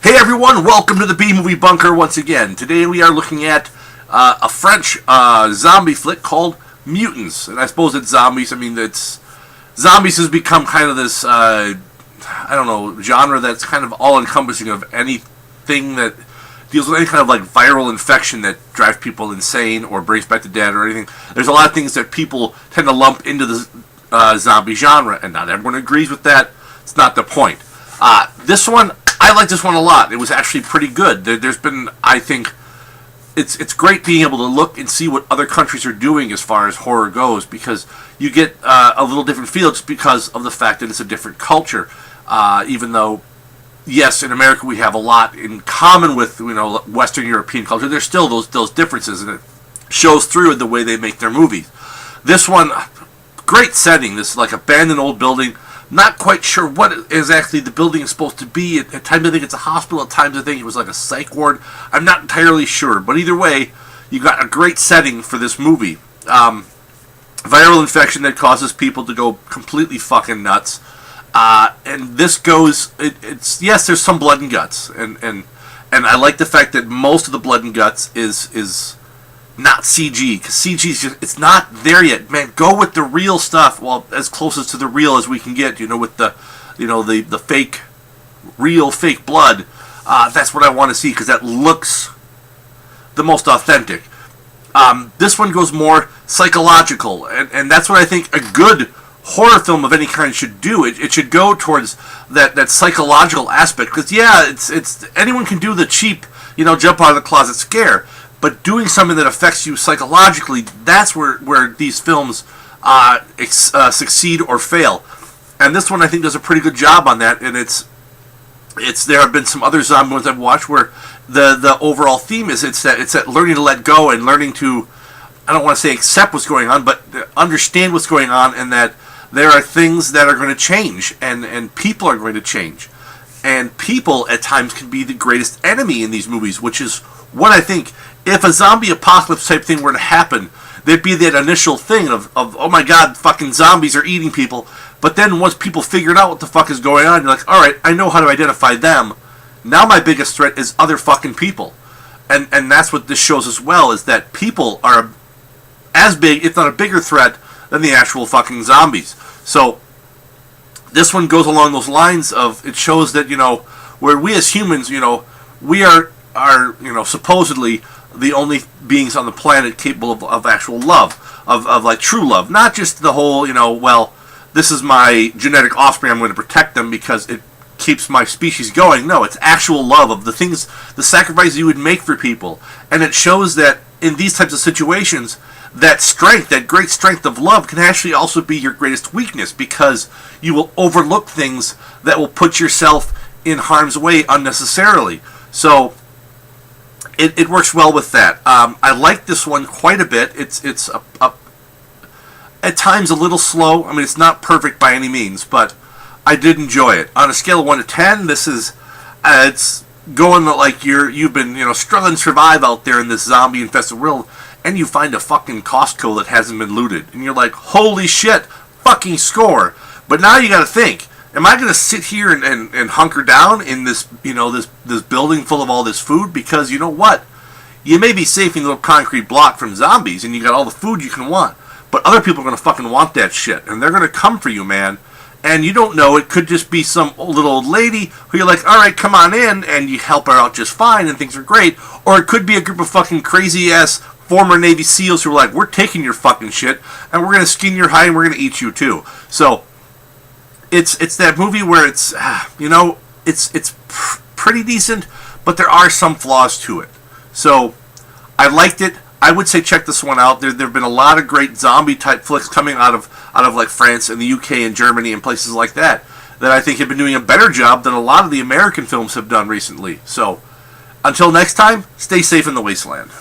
Hey everyone, welcome to the B-Movie Bunker once again. Today we are looking at a French zombie flick called Mutants. And I suppose it's zombies. I mean, zombies has become kind of this, genre that's kind of all-encompassing of anything that deals with any kind of like viral infection that drives people insane or brings back the dead or anything. There's a lot of things that people tend to lump into the zombie genre, and not everyone agrees with that. It's not the point. This one, I like this one a lot. It was actually pretty good. There's been, I think, it's great being able to look and see what other countries are doing as far as horror goes, because you get a little different feel just because of the fact that it's a different culture. Even though, yes, in America we have a lot in common with Western European culture, there's still those differences, and it shows through in the way they make their movies. This one, great setting. This is like abandoned old building. Not quite sure what exactly the building is supposed to be. At times I think it's a hospital. At times I think it was like a psych ward. I'm not entirely sure. But either way, you got a great setting for this movie. Viral infection that causes people to go completely fucking nuts. And this goes... It's yes, there's some blood and guts. And I like the fact that most of the blood and guts is not CG, because CG is just, it's not there yet. Man, go with the real stuff. Well, as closest to the real as we can get, with the fake, real fake blood. That's what I want to see, because that looks the most authentic. This one goes more psychological, and that's what I think a good horror film of any kind should do. It should go towards that psychological aspect, because yeah, it's anyone can do the cheap, jump out of the closet scare. But doing something that affects you psychologically, that's where these films succeed or fail. And this one, I think, does a pretty good job on that. And there have been some other zombie ones I've watched where the overall theme is it's that learning to let go and learning to, I don't want to say accept what's going on, but understand what's going on, and that there are things that are going to change, and people are going to change. And people, at times, can be the greatest enemy in these movies, which is what I think, if a zombie apocalypse type thing were to happen, there'd be that initial thing of oh my god, fucking zombies are eating people. But then once people figured out what the fuck is going on, you're like, alright, I know how to identify them. Now my biggest threat is other fucking people. And that's what this shows as well, is that people are as big, if not a bigger threat, than the actual fucking zombies. So, this one goes along those lines of, it shows that, where we as humans, we are supposedly the only beings on the planet capable of actual love, of like true love, not just the whole, well, this is my genetic offspring, I'm going to protect them because it keeps my species going. No, it's actual love of the things, the sacrifices you would make for people. And it shows that in these types of situations, that strength, that great strength of love, can actually also be your greatest weakness, because you will overlook things that will put yourself in harm's way unnecessarily. So it works well with that. I like this one quite a bit. It's at times a little slow. I mean, it's not perfect by any means, but I did enjoy it. On a scale of 1 to 10, this is it's going like you've been struggling to survive out there in this zombie infested world, and you find a fucking Costco that hasn't been looted, and you're like, holy shit, fucking score. But now you got to think, am I going to sit here and hunker down in this, this building full of all this food? Because you know what? You may be safe in a little concrete block from zombies, and you got all the food you can want. But other people are going to fucking want that shit, and they're going to come for you, man. And you don't know, it could just be some little old lady who you're like, alright, come on in, and you help her out just fine, and things are great. Or it could be a group of fucking crazy-ass former Navy SEALs who are like, we're taking your fucking shit, and we're going to skin your hide, and we're going to eat you too. So, it's that movie where it's pretty decent, but there are some flaws to it. So I liked it. I would say check this one out. There have been a lot of great zombie type flicks coming out of like France and the UK and Germany and places like that I think have been doing a better job than a lot of the American films have done recently. So until next time, stay safe in the wasteland.